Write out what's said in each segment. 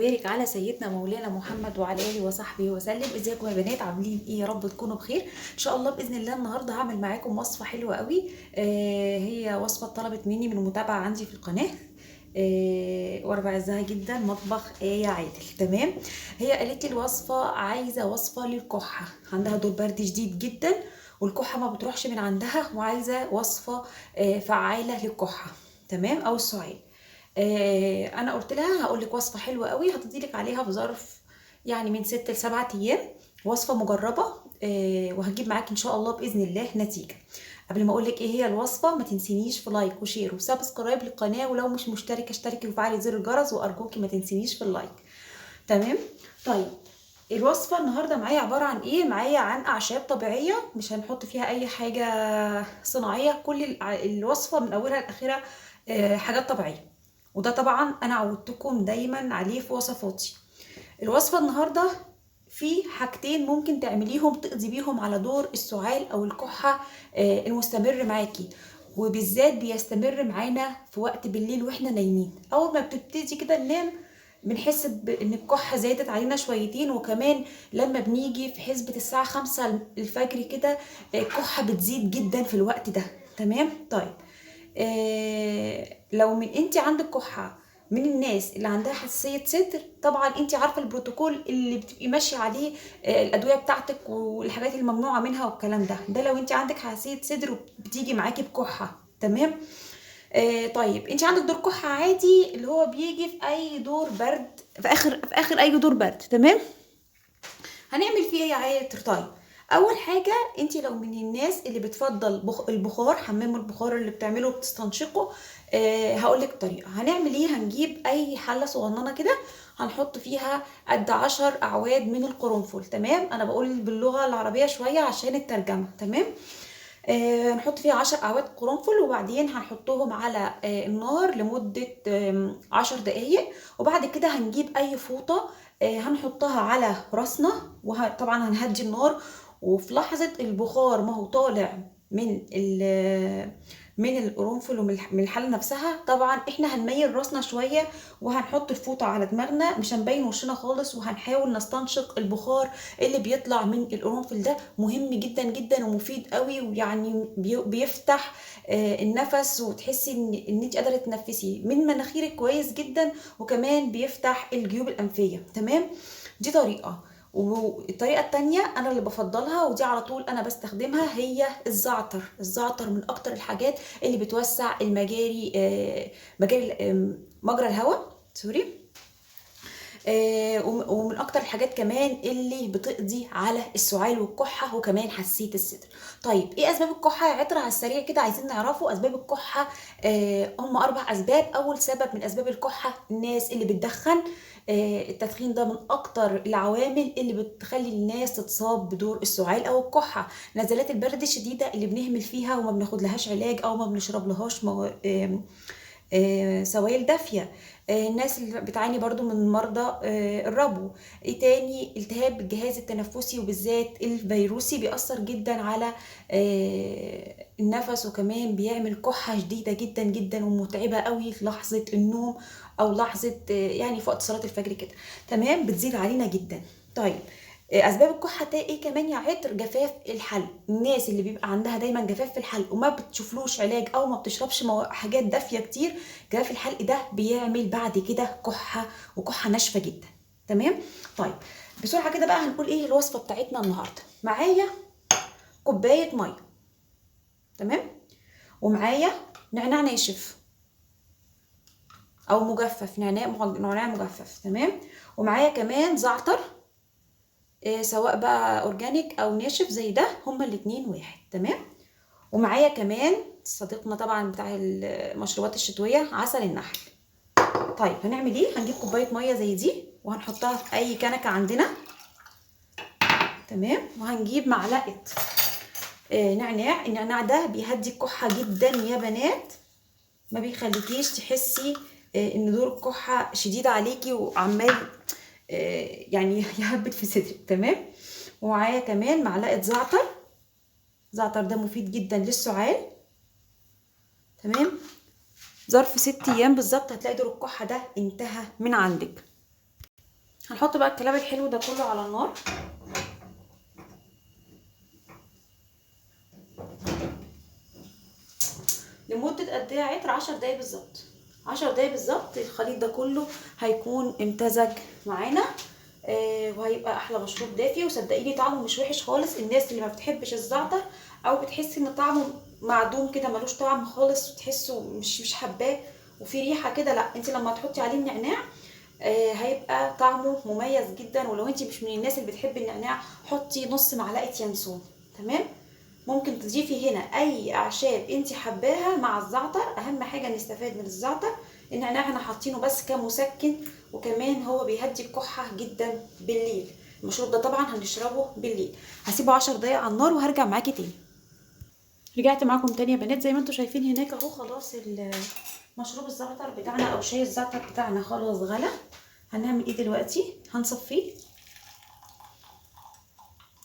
وبارك على سيدنا مولانا محمد وعلى اله وصحبه وسلم. ازيكم يا بنات؟ عاملين ايه؟ يا رب تكونوا بخير ان شاء الله. باذن الله النهارده هعمل معاكم وصفه حلوه قوي. هي وصفه طلبت مني من متابعه عندي في القناه. وانا بعزها جدا، مطبخ ايه عادل. تمام. هي قالت لي الوصفه عايزه وصفه للكحه، عندها دور برد شديد جدا والكحه ما بتروحش من عندها، وعايزه وصفه فعاله للكحه. تمام، او السعال. انا قلت لها هقول لك وصفه حلوه قوي هتدي لك عليها في ظرف يعني من 6 ل 7 ايام. وصفه مجربه وهجيب معاك ان شاء الله باذن الله نتيجه. قبل ما اقول لك ايه هي الوصفه، ما تنسينيش في لايك وشير وسبسكرايب للقناه، ولو مش مشتركه اشتركي وفعلي زر الجرس، وارجوكي ما تنسينيش في اللايك. تمام. طيب، الوصفه النهارده معايا عباره عن ايه؟ معايا عن اعشاب طبيعيه، مش هنحط فيها اي حاجه صناعيه. كل الوصفه من اولها لاخرها حاجات طبيعيه، وده طبعا انا عودتكم دايما عليه في وصفاتي. الوصفه النهارده في حاجتين ممكن تعمليهم تقضي بيهم على دور السعال او الكحه المستمر معاكي، وبالذات بيستمر معانا في وقت بالليل واحنا نايمين. اول ما بتبتدي كده ننام بنحس بان الكحه زادت علينا شويتين، وكمان لما بنيجي في حسبة الساعه 5 الفجر كده الكحه بتزيد جدا في الوقت ده. تمام. طيب، لو من انت عندك كحه، من الناس اللي عندها حساسيه صدر، طبعا انت عارفه البروتوكول اللي بتبقي ماشيه عليه، الادويه بتاعتك والحاجات الممنوعه منها والكلام ده لو انت عندك حساسيه صدر وبتيجي معاكي بكحه. تمام. طيب، انت عندك دور كحه عادي اللي هو بيجي في اي دور برد، في اخر اي دور برد. تمام. هنعمل فيه ايه يا عيال؟ طيب، اول حاجه، انت لو من الناس اللي بتفضل البخار، حمام البخار اللي بتعمله وبتستنشقه، هقول لك طريقه. هنعمل ايه؟ هنجيب اي حله صغننه كده، هنحط فيها قد 10 اعواد من القرنفل. تمام، انا بقول باللغه العربيه شويه عشان الترجمه. تمام. هنحط فيها 10 اعواد قرنفل، وبعدين هنحطهم على النار لمده 10 دقايق. وبعد كده هنجيب اي فوطه هنحطها على راسنا، وطبعا هنهدي النار. وفي لحظه البخار ما هو طالع من القرنفل ومن الحله نفسها، طبعا احنا هنميل راسنا شويه وهنحط الفوطه على دماغنا، مش هنبين وشنا خالص، وهنحاول نستنشق البخار اللي بيطلع من القرنفل. ده مهم جدا جدا ومفيد قوي، ويعني بيفتح النفس، وتحسي ان انت قادره تتنفسي من مناخيرك كويس جدا، وكمان بيفتح الجيوب الانفيه. تمام. دي طريقه. والطريقه التانية انا اللي بفضلها، ودي على طول انا بستخدمها، هي الزعتر. الزعتر من اكتر الحاجات اللي بتوسع المجاري، مجرى الهواء، سوري. ومن اكتر الحاجات كمان اللي بتقضي على السعال والكحه، وكمان حساسيه الصدر. طيب، ايه اسباب الكحه يا عطر؟ على السريع كده عايزين نعرفوا اسباب الكحه. هم 4 اسباب. اول سبب من اسباب الكحه الناس اللي بتدخن. التدخين ده من اكتر العوامل اللي بتخلي الناس تتصاب بدور السعال او الكحه. نزلات البرد الشديده اللي بنهمل فيها وما بناخد لهاش علاج، او ما بنشرب لهاش سوائل دافيه. الناس اللي بتعاني برضو من مرضى الربو. ايه تاني؟ التهاب الجهاز التنفسي، وبالذات الفيروسي بيأثر جدا على النفس، وكمان بيعمل كحة شديدة جدا جدا ومتعبة قوي في لحظة النوم، او لحظة يعني في وقت صلاة الفجر كده. تمام، بتزيد علينا جدا. طيب، اسباب الكحه ايه كمان يا عطر؟ جفاف الحلق. الناس اللي بيبقى عندها دايما جفاف في الحلق وما بتشوفلوش علاج، او ما بتشربش حاجات دافيه كتير، جفاف الحلق ده بيعمل بعد كده كحه، وكحه ناشفه جدا. تمام. طيب، بسرعه كده بقى هنقول ايه الوصفه بتاعتنا النهارده. معايا كوبايه ميه. تمام. ومعايا نعناع ناشف او مجفف، نعناع مجفف. تمام. ومعايا كمان زعتر، سواء بقى اورجانيك او ناشف زي ده، هما الاتنين واحد. تمام. ومعايا كمان صديقنا طبعا بتاع المشروبات الشتويه، عسل النحل. طيب، هنعمل ايه؟ هنجيب كوبايه ميه زي دي وهنحطها في اي كنكه عندنا. تمام. وهنجيب معلقه نعناع. النعناع ده بيهدي الكحه جدا يا بنات، ما بيخليكيش تحسي ان دور الكحه شديد عليكي وعمال يعني يهبط في صدرك. تمام. ومعايا كمان معلقه زعتر. الزعتر ده مفيد جدا للسعال. تمام. ظرف 6 ايام بالظبط هتلاقي دور الكحه ده انتهى من عندك. هنحط بقى الكلام الحلو ده كله على النار لمدة قد ايه يا عطر؟ 10 دقايق بالظبط. 10 دقايق بالظبط الخليط ده كله هيكون امتزج معانا. وهيبقى احلى مشروب دافي، وصدقيني طعمه مش وحش خالص. الناس اللي ما بتحبش الزعتر او بتحس ان طعمه معدوم كده ملوش طعم خالص وتحسه مش حباه وفي ريحه كده، لا انت لما تحطي عليه النعناع هيبقى طعمه مميز جدا. ولو انت مش من الناس اللي بتحب النعناع حطي نص معلقه ينسون. تمام. ممكن تضيفي هنا اي اعشاب انت حباها مع الزعتر. اهم حاجه نستفاد من الزعتر. النعناع احنا حاطينه بس كمسكن، وكمان هو بيهدي الكحه جدا بالليل. المشروب ده طبعا هنشربه بالليل. هسيبه 10 دقايق على النار وهرجع معاكي تاني. رجعت معاكم تاني يا بنات. زي ما انتم شايفين هناك اهو خلاص مشروب الزعتر بتاعنا او شاي الزعتر بتاعنا خلاص غلى. هنعمل ايه دلوقتي؟ هنصفيه.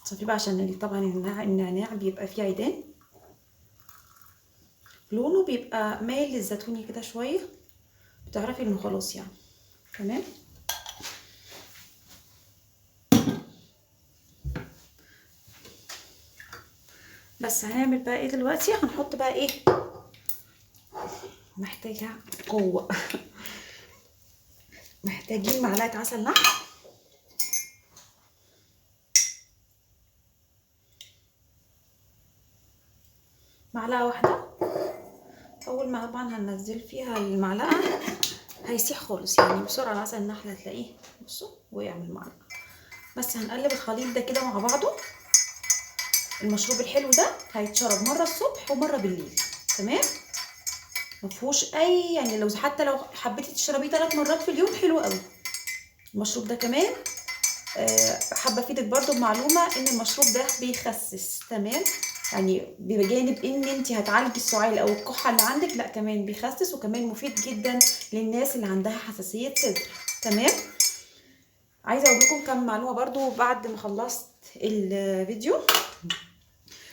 نصفيه بقى عشان طبعا النعناع بيبقى فيه عيدان، لونه بيبقى مايل للزيتوني كده شويه، بتعرفي انه خلاص يعني. تمام. بس هنعمل بقى ايه دلوقتي؟ هنحط بقى ايه؟ محتاجه قوه محتاجين معلقه عسل نحل، معلقه واحده. اول ما طبعا هننزل فيها المعلقه هيسيح خالص يعني بسرعه. العسل النحل هتلاقيه بصوا وقع من المعلقه. بس هنقلب الخليط ده كده مع بعضه. المشروب الحلو ده هيتشرب مره الصبح ومره بالليل. تمام. مفيهوش اي يعني، حتى لو حبيتي تشربيه 3 مرات في اليوم حلو قوي. المشروب ده كمان حابه افيدك برضو بمعلومه ان المشروب ده بيخسس. تمام. يعني بجانب ان انت هتعالجي السعال او الكحه اللي عندك، لا كمان بيخسس وكمان مفيد جدا للناس اللي عندها حساسيه صدر. تمام. عايزه اقول لكم كم معلومه برضو بعد ما خلصت الفيديو.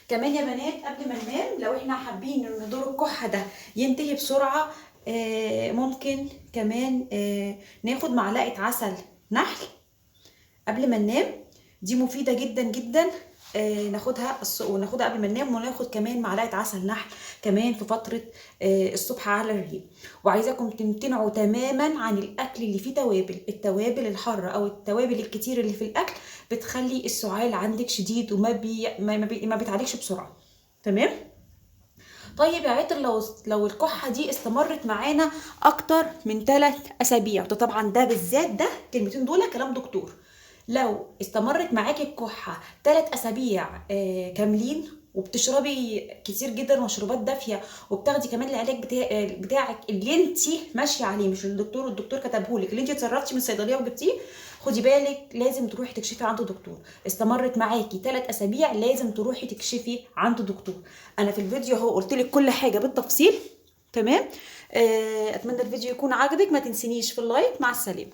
كمان يا بنات قبل ما ننام لو احنا حابين ان دور الكحه ده ينتهي بسرعه، ممكن كمان ناخد معلقه عسل نحل قبل ما ننام. دي مفيده جدا جدا. وناخدها قبل ما ننام، وناخد كمان معلقه عسل نحل كمان في فتره الصبح على الريق. وعايزاكم تمتنعوا تماما عن الاكل اللي فيه توابل. التوابل الحاره او التوابل الكتير اللي في الاكل بتخلي السعال عندك شديد وما ما بيتعالجش بسرعه. تمام. طيب يا عطر لو الكحه دي استمرت معانا اكتر من 3 اسابيع، ده طبعا ده بالذات ده الكلمتين دول كلام دكتور. لو استمرت معاكي الكحه 3 اسابيع كاملين، وبتشربي كتير جدا مشروبات دافيه، وبتاخدي كمان العلاج بتاعك اللي انت ماشيه عليه، مش الدكتور كتبهولك، اللي انت اتصرفتي من الصيدليه وجبتيه، خدي بالك لازم تروحي تكشفي عند دكتور. استمرت معاكي 3 اسابيع لازم تروحي تكشفي عند دكتور. انا في الفيديو اهو قلت لك كل حاجه بالتفصيل. تمام. اتمنى الفيديو يكون عجبك. ما تنسينيش في اللايك. مع السلامه.